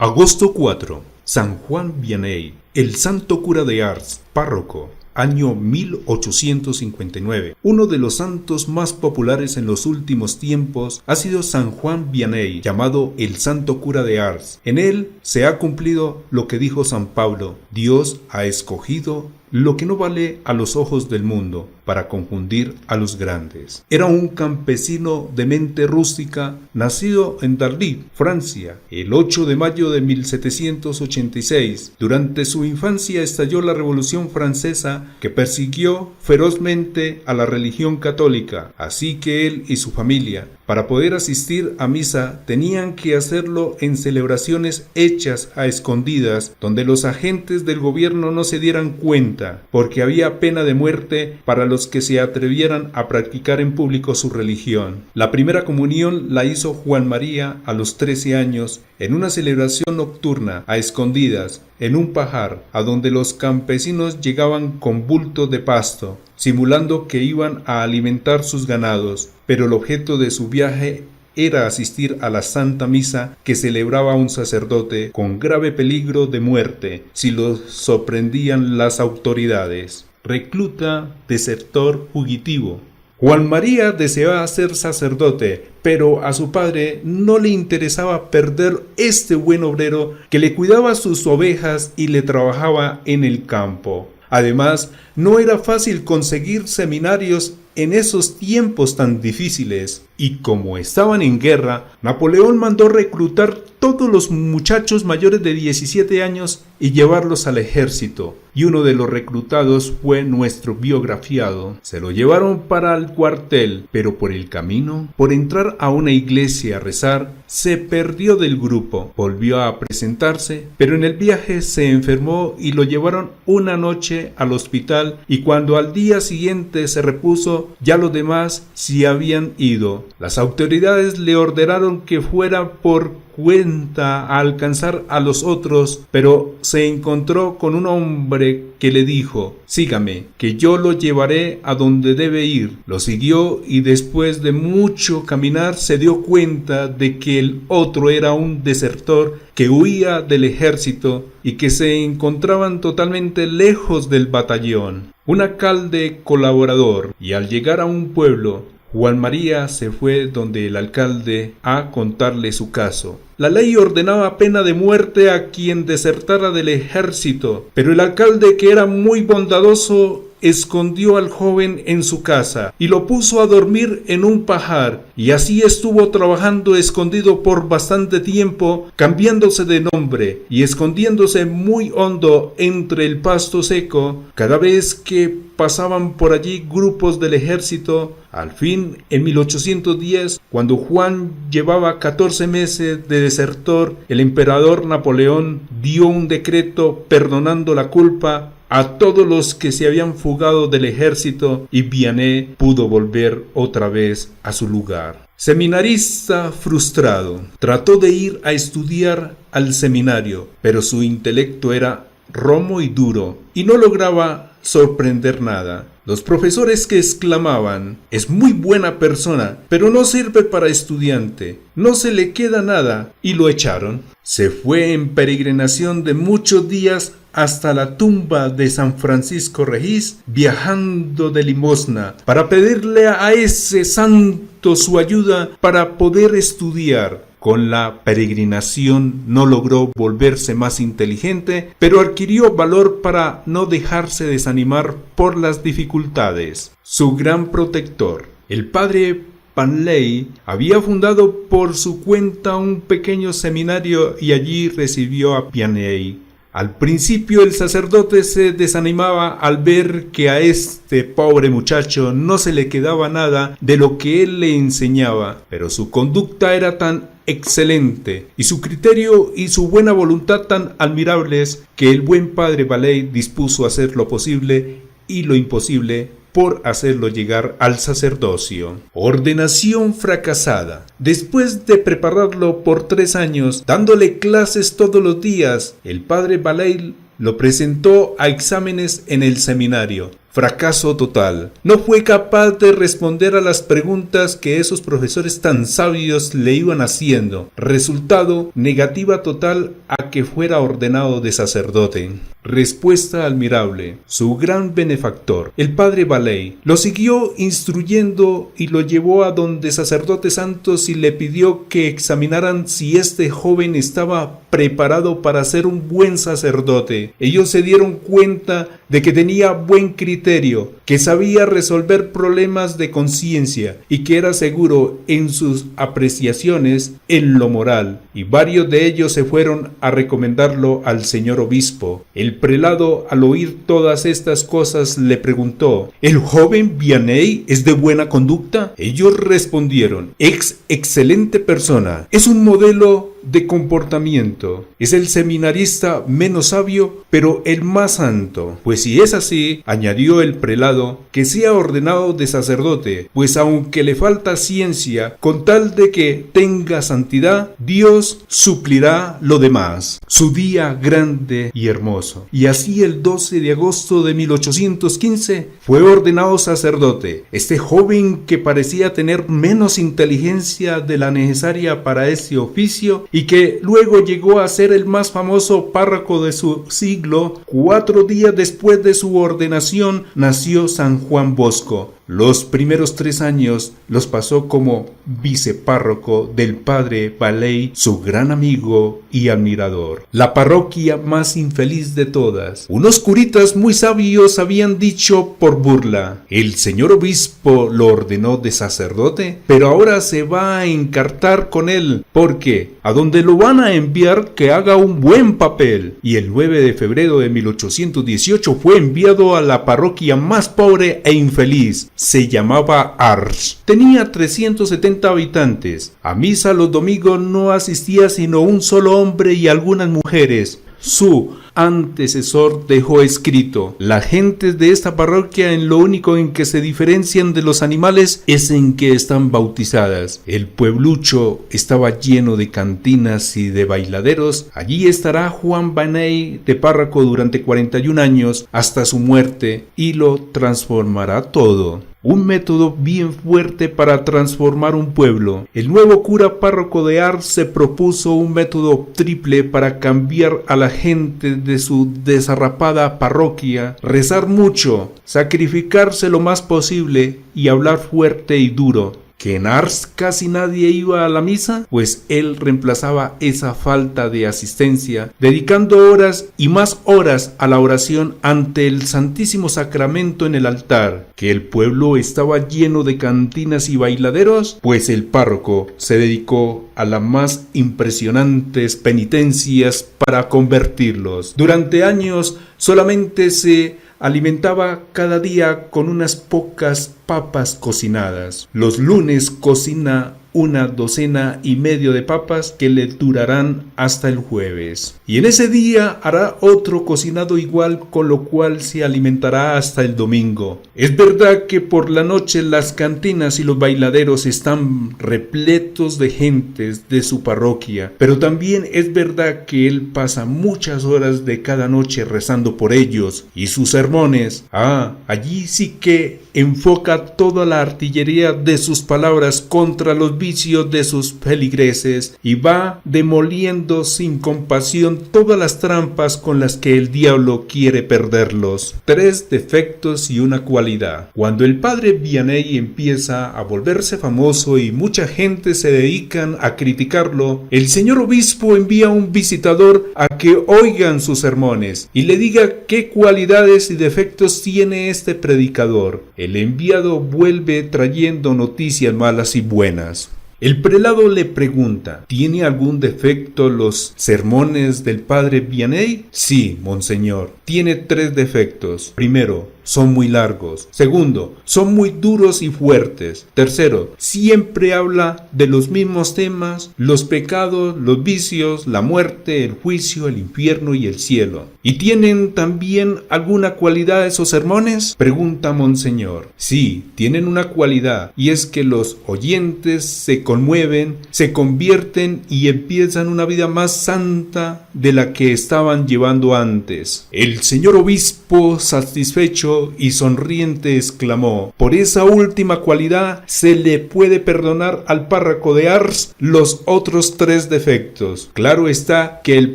Agosto 4. San Juan Vianney, el santo cura de Ars, párroco. Año 1859. Uno de los santos más populares en los últimos tiempos ha sido San Juan Vianney, llamado el santo cura de Ars. En él se ha cumplido lo que dijo San Pablo: Dios ha escogido lo que no vale a los ojos del mundo para confundir a los grandes. Era un campesino de mente rústica, nacido en Dardy, Francia, el 8 de mayo de 1786. Durante su infancia estalló la Revolución Francesa, que persiguió ferozmente a la religión católica, así que él y su familia, para poder asistir a misa, tenían que hacerlo en celebraciones hechas a escondidas, donde los agentes del gobierno no se dieran cuenta, porque había pena de muerte para los que se atrevieran a practicar en público su religión. La primera comunión la hizo Juan María a los 13 años, en una celebración nocturna a escondidas, en un pajar, a donde los campesinos llegaban con bultos de pasto, simulando que iban a alimentar sus ganados, pero el objeto de su viaje era asistir a la Santa Misa que celebraba un sacerdote, con grave peligro de muerte si lo sorprendían las autoridades. Recluta, desertor, fugitivo. Juan María deseaba ser sacerdote, pero a su padre no le interesaba perder este buen obrero que le cuidaba sus ovejas y le trabajaba en el campo. Además, no era fácil conseguir seminarios en esos tiempos tan difíciles, y como estaban en guerra, Napoleón mandó reclutar todos los muchachos mayores de 17 años y llevarlos al ejército, y uno de los reclutados fue nuestro biografiado. Se lo llevaron para el cuartel, pero por el camino, por entrar a una iglesia a rezar, se perdió del grupo. Volvió a presentarse, pero en el viaje se enfermó y lo llevaron una noche al hospital, y cuando al día siguiente se repuso, ya los demás sí habían ido. Las autoridades le ordenaron que fuera por cuenta a alcanzar a los otros, pero se encontró con un hombre que le dijo: sígame, que yo lo llevaré a donde debe ir. Lo siguió y después de mucho caminar se dio cuenta de que el otro era un desertor que huía del ejército y que se encontraban totalmente lejos del batallón. Un alcalde colaborador, y al llegar a un pueblo, Juan María se fue donde el alcalde a contarle su caso. La ley ordenaba pena de muerte a quien desertara del ejército, pero el alcalde, que era muy bondadoso, escondió al joven en su casa y lo puso a dormir en un pajar, y así estuvo trabajando escondido por bastante tiempo, cambiándose de nombre y escondiéndose muy hondo entre el pasto seco. Cada vez que pasaban por allí grupos del ejército, al fin, en 1810, cuando Juan llevaba 14 meses de desertor, el emperador Napoleón dio un decreto perdonando la culpa a todos los que se habían fugado del ejército, y Vianney pudo volver otra vez a su lugar. Seminarista frustrado, trató de ir a estudiar al seminario, pero su intelecto era romo y duro, y no lograba sorprender nada. Los profesores que exclamaban: es muy buena persona, pero no sirve para estudiante, no se le queda nada, y lo echaron. Se fue en peregrinación de muchos días hasta la tumba de San Francisco Regis, viajando de limosna, para pedirle a ese santo su ayuda para poder estudiar. Con la peregrinación no logró volverse más inteligente, pero adquirió valor para no dejarse desanimar por las dificultades. Su gran protector, el padre Panley, había fundado por su cuenta un pequeño seminario y allí recibió a Vianney. Al principio el sacerdote se desanimaba al ver que a este pobre muchacho no se le quedaba nada de lo que él le enseñaba, pero su conducta era tan excelente y su criterio y su buena voluntad tan admirables que el buen padre Panley dispuso hacer lo posible y lo imposible por hacerlo llegar al sacerdocio. Ordenación fracasada. Después de prepararlo por 3 años, dándole clases todos los días, el padre Panley lo presentó a exámenes en el seminario. fracaso total. No fue capaz de responder a las preguntas que esos profesores tan sabios le iban haciendo. Resultado, negativa total a que fuera ordenado de sacerdote. Respuesta admirable. Su gran benefactor, el padre Baley, lo siguió instruyendo y lo llevó a donde sacerdotes santos y le pidió que examinaran si este joven estaba preparado para ser un buen sacerdote. Ellos se dieron cuenta de que tenía buen criterio, que sabía resolver problemas de conciencia y que era seguro en sus apreciaciones en lo moral, y varios de ellos se fueron a recomendarlo al señor obispo. El prelado, al oír todas estas cosas, le preguntó: ¿el joven Vianney es de buena conducta? Ellos respondieron: excelente persona, es un modelo de comportamiento, es el seminarista menos sabio, pero el más santo. Pues si es así, añadió el prelado, que sea ordenado de sacerdote, pues aunque le falta ciencia, con tal de que tenga santidad, Dios suplirá lo demás. Su día grande y hermoso. Y así el 12 de agosto de 1815 fue ordenado sacerdote. Este joven, que parecía tener menos inteligencia de la necesaria para ese oficio, y que luego llegó a ser el más famoso párroco de su siglo, 4 días después de su ordenación nació San Juan Bosco. Los primeros 3 años los pasó como vicepárroco del padre Baley, su gran amigo y admirador. La parroquia más infeliz de todas. Unos curitas muy sabios habían dicho por burla: el señor obispo lo ordenó de sacerdote, pero ahora se va a encartar con él, porque a donde lo van a enviar que haga un buen papel. Y el 9 de febrero de 1818 fue enviado a la parroquia más pobre e infeliz. Se llamaba Ars. Tenía 370 habitantes. A misa los domingos no asistía sino un solo hombre y algunas mujeres. Su antecesor dejó escrito: las gentes de esta parroquia en lo único en que se diferencian de los animales es en que están bautizadas. El pueblucho estaba lleno de cantinas y de bailaderos. Allí estará Juan Vianney de párroco durante 41 años hasta su muerte, y lo transformará todo. Un método bien fuerte para transformar un pueblo. El nuevo cura párroco de Ars se propuso un método triple para cambiar a la gente de su desarrapada parroquia: rezar mucho, sacrificarse lo más posible y hablar fuerte y duro. ¿Que en Ars casi nadie iba a la misa? Pues él reemplazaba esa falta de asistencia, dedicando horas y más horas a la oración ante el Santísimo Sacramento en el altar. ¿Que el pueblo estaba lleno de cantinas y bailaderos? Pues el párroco se dedicó a las más impresionantes penitencias para convertirlos. Durante años solamente se alimentaba cada día con unas pocas papas cocinadas. Los lunes cocina 1,5 docenas de papas que le durarán hasta el jueves. Y en ese día hará otro cocinado igual, con lo cual se alimentará hasta el domingo. Es verdad que por la noche las cantinas y los bailaderos están repletos de gentes de su parroquia, pero también es verdad que él pasa muchas horas de cada noche rezando por ellos, y sus sermones, allí sí que enfoca toda la artillería de sus palabras contra los vicios de sus feligreses, y va demoliendo sin compasión todas las trampas con las que el diablo quiere perderlos. 3 defectos y una cualidad. Cuando el padre Vianney empieza a volverse famoso y mucha gente se dedican a criticarlo, el señor obispo envía un visitador a que oigan sus sermones y le diga qué cualidades y defectos tiene este predicador. El enviado vuelve trayendo noticias malas y buenas. El prelado le pregunta: ¿tiene algún defecto los sermones del padre Vianney? Sí, monseñor, tiene 3 defectos. Primero, son muy largos. Segundo, son muy duros y fuertes. Tercero, siempre habla de los mismos temas: los pecados, los vicios, la muerte, el juicio, el infierno y el cielo. ¿Y tienen también alguna cualidad esos sermones?, pregunta monseñor. Sí, tienen una cualidad, y es que los oyentes se conmueven, se convierten y empiezan una vida más santa de la que estaban llevando antes. El señor obispo, satisfecho, rostro y sonriente exclamó: por esa última cualidad se le puede perdonar al párroco de Ars los otros 3 defectos. Claro está que el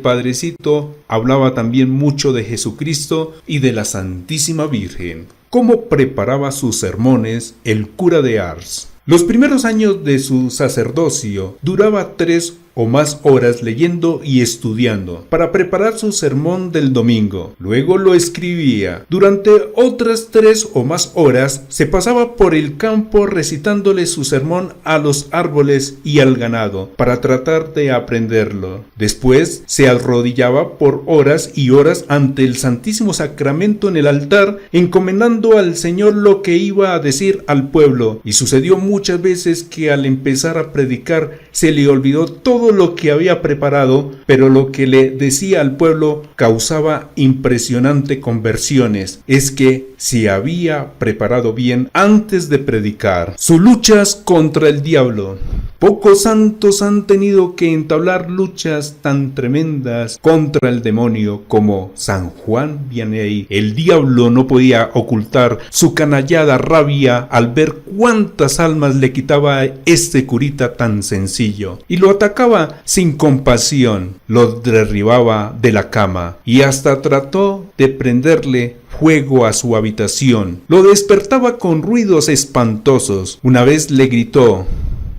padrecito hablaba también mucho de Jesucristo y de la Santísima Virgen. ¿Cómo preparaba sus sermones el cura de Ars? Los primeros años de su sacerdocio duraba 3 o más horas leyendo y estudiando para preparar su sermón del domingo. Luego lo escribía. Durante otras 3 o más horas se pasaba por el campo recitándole su sermón a los árboles y al ganado para tratar de aprenderlo. Después se arrodillaba por horas y horas ante el Santísimo Sacramento en el altar, encomendando al Señor lo que iba a decir al pueblo, y sucedió muchas veces que al empezar a predicar se le olvidó todo lo que había preparado, pero lo que le decía al pueblo causaba impresionante conversiones. Es que se había preparado bien antes de predicar. Sus luchas contra el diablo. Pocos santos han tenido que entablar luchas tan tremendas contra el demonio como San Juan Vianney. El diablo no podía ocultar su canallada rabia al ver cuántas almas le quitaba este curita tan sencillo, y lo atacaba sin compasión, lo derribaba de la cama y hasta trató de prenderle fuego a su habitación. Lo despertaba con ruidos espantosos. Una vez le gritó: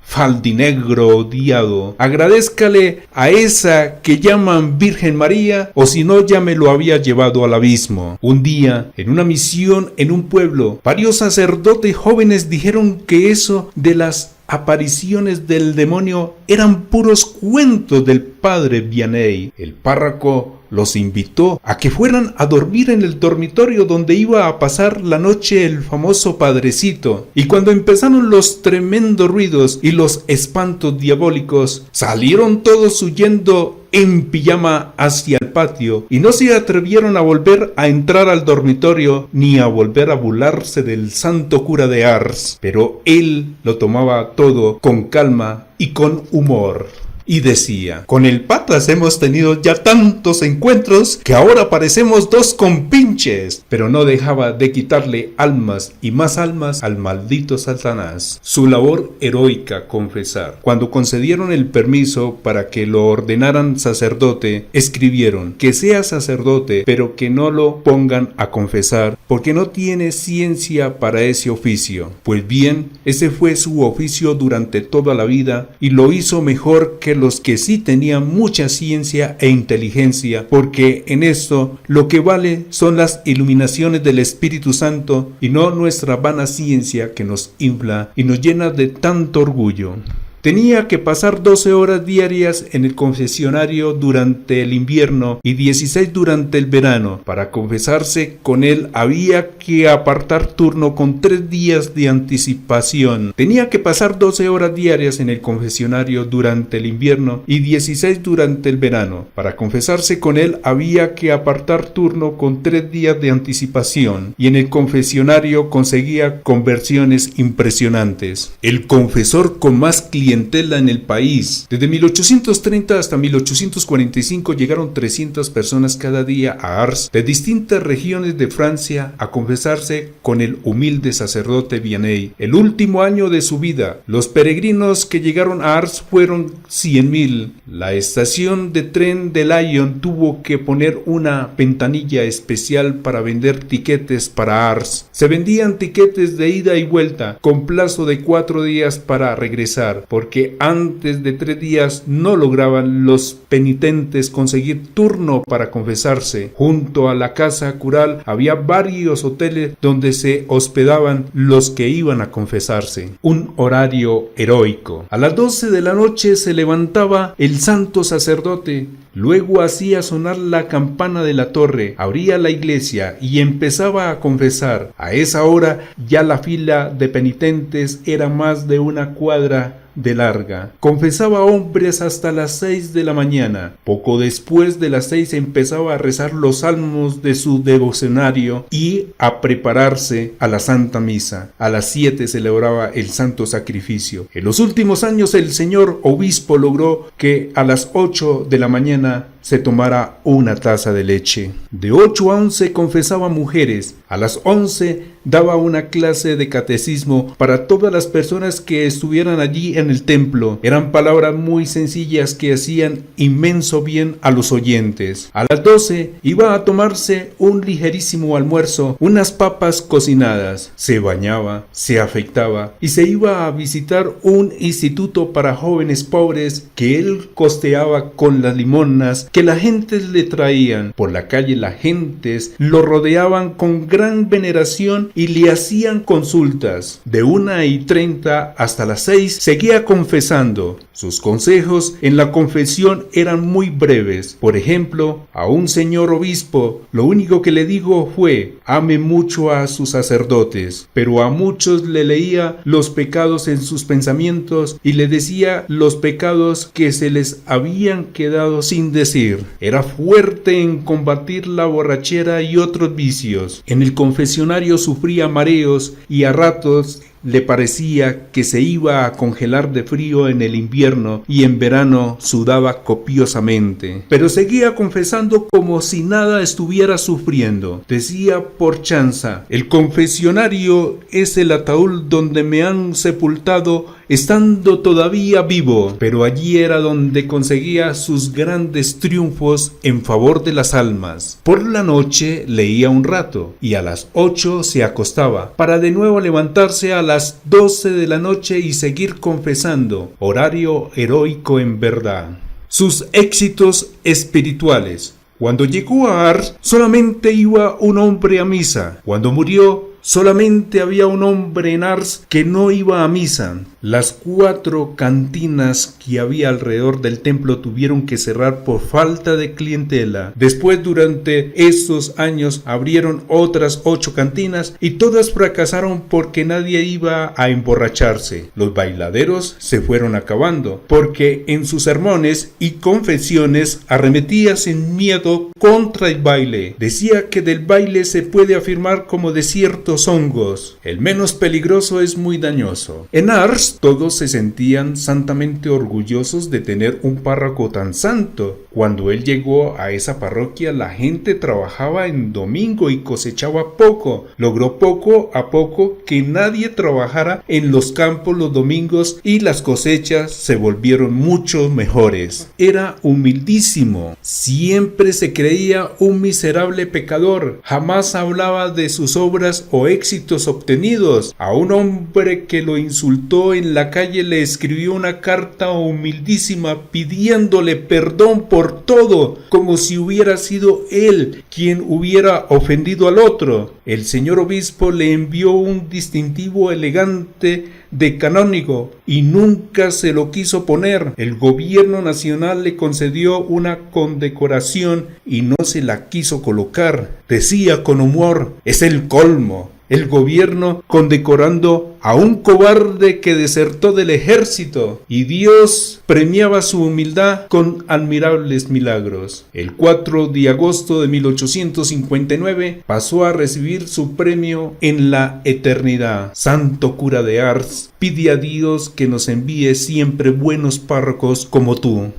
Faldinegro odiado, agradézcale a esa que llaman Virgen María, o si no ya me lo había llevado al abismo. Un día, en una misión en un pueblo, varios sacerdotes jóvenes dijeron que eso de las apariciones del demonio eran puros cuentos del padre Vianney. El párroco los invitó a que fueran a dormir en el dormitorio donde iba a pasar la noche el famoso padrecito. Y cuando empezaron los tremendos ruidos y los espantos diabólicos, salieron todos huyendo en pijama hacia el patio y no se atrevieron a volver a entrar al dormitorio ni a volver a burlarse del santo cura de Ars. Pero él lo tomaba todo con calma y con humor. Y decía: con el patas hemos tenido ya tantos encuentros que ahora parecemos 2 compinches. Pero no dejaba de quitarle almas y más almas al maldito Satanás. Su labor heroica, confesar. Cuando concedieron el permiso para que lo ordenaran sacerdote, escribieron: que sea sacerdote, pero que no lo pongan a confesar, porque no tiene ciencia para ese oficio. Pues bien, ese fue su oficio durante toda la vida, y lo hizo mejor que los que sí tenían mucha ciencia e inteligencia, porque en esto lo que vale son las iluminaciones del Espíritu Santo y no nuestra vana ciencia que nos infla y nos llena de tanto orgullo. Tenía que pasar 12 horas diarias en el confesionario durante el invierno y 16 durante el verano. Para confesarse con él había que apartar turno con 3 días de anticipación. Tenía que pasar 12 horas diarias en el confesionario durante el invierno y 16 durante el verano. Para confesarse con él había que apartar turno con 3 días de anticipación, y en el confesionario conseguía conversiones impresionantes. El confesor con más clientela en el país. Desde 1830 hasta 1845 llegaron 300 personas cada día a Ars de distintas regiones de Francia a confesarse con el humilde sacerdote Vianney. El último año de su vida, los peregrinos que llegaron a Ars fueron 100,000. La estación de tren de Lyon tuvo que poner una ventanilla especial para vender tiquetes para Ars. Se vendían tiquetes de ida y vuelta con plazo de 4 días para regresar, porque antes de 3 días no lograban los penitentes conseguir turno para confesarse. Junto a la casa cural había varios hoteles donde se hospedaban los que iban a confesarse. Un horario heroico. A las 12 de la noche se levantaba el santo sacerdote. Luego hacía sonar la campana de la torre, abría la iglesia y empezaba a confesar. A esa hora ya la fila de penitentes era más de 1 cuadra de larga. Confesaba hombres hasta las 6 de la mañana. Poco después de las 6 empezaba a rezar los salmos de su devocionario y a prepararse a la Santa Misa. A las 7 celebraba el Santo Sacrificio. En los últimos años el señor obispo logró que a las 8 de la mañana se tomara una taza de leche. De 8 a 11 confesaba mujeres. A las 11 daba una clase de catecismo para todas las personas que estuvieran allí en el templo. Eran palabras muy sencillas que hacían inmenso bien a los oyentes. A las 12 iba a tomarse un ligerísimo almuerzo, unas papas cocinadas. Se bañaba, se afeitaba y se iba a visitar un instituto para jóvenes pobres que él costeaba con las limonas que la gente le traían. Por la calle las gentes lo rodeaban con gran veneración y le hacían consultas. De 1:30 hasta las 6 seguía confesando. Sus consejos en la confesión eran muy breves. Por ejemplo, a un señor obispo, lo único que le dijo fue: ame mucho a sus sacerdotes. Pero a muchos le leía los pecados en sus pensamientos y le decía los pecados que se les habían quedado sin decir. Era fuerte en combatir la borrachera y otros vicios. En el confesionario sufría mareos y a ratos le parecía que se iba a congelar de frío en el invierno y en verano sudaba copiosamente. Pero seguía confesando como si nada estuviera sufriendo. Decía por chanza: el confesionario es el ataúd donde me han sepultado estando todavía vivo. Pero allí era donde conseguía sus grandes triunfos en favor de las almas. Por la noche leía un rato y a las 8 se acostaba para de nuevo levantarse a las 12 de la noche y seguir confesando. Horario heroico en verdad. Sus éxitos espirituales. Cuando llegó a Ars, solamente iba un hombre a misa. Cuando murió, solamente había un hombre en Ars que no iba a misa. Las 4 cantinas que había alrededor del templo tuvieron que cerrar por falta de clientela. Después, durante esos años, abrieron otras 8 cantinas y todas fracasaron porque nadie iba a emborracharse. Los bailaderos se fueron acabando porque en sus sermones y confesiones arremetía sin miedo contra el baile. Decía que del baile se puede afirmar como de ciertos hongos: el menos peligroso es muy dañoso. En Ars todos se sentían santamente orgullosos de tener un párroco tan santo. Cuando él llegó a esa parroquia, la gente trabajaba en domingo y cosechaba poco. Logró poco a poco que nadie trabajara en los campos los domingos y las cosechas se volvieron mucho mejores. Era humildísimo. Siempre se creía un miserable pecador. Jamás hablaba de sus obras o éxitos obtenidos. A un hombre que lo insultó en la calle le escribió una carta humildísima pidiéndole perdón por todo, como si hubiera sido él quien hubiera ofendido al otro. El señor obispo le envió un distintivo elegante de canónigo y nunca se lo quiso poner. El gobierno nacional le concedió una condecoración y no se la quiso colocar. Decía con humor: es el colmo. El gobierno condecorando a un cobarde que desertó del ejército, y Dios premiaba su humildad con admirables milagros. El 4 de agosto de 1859 pasó a recibir su premio en la eternidad. Santo cura de Ars, pide a Dios que nos envíe siempre buenos párrocos como tú.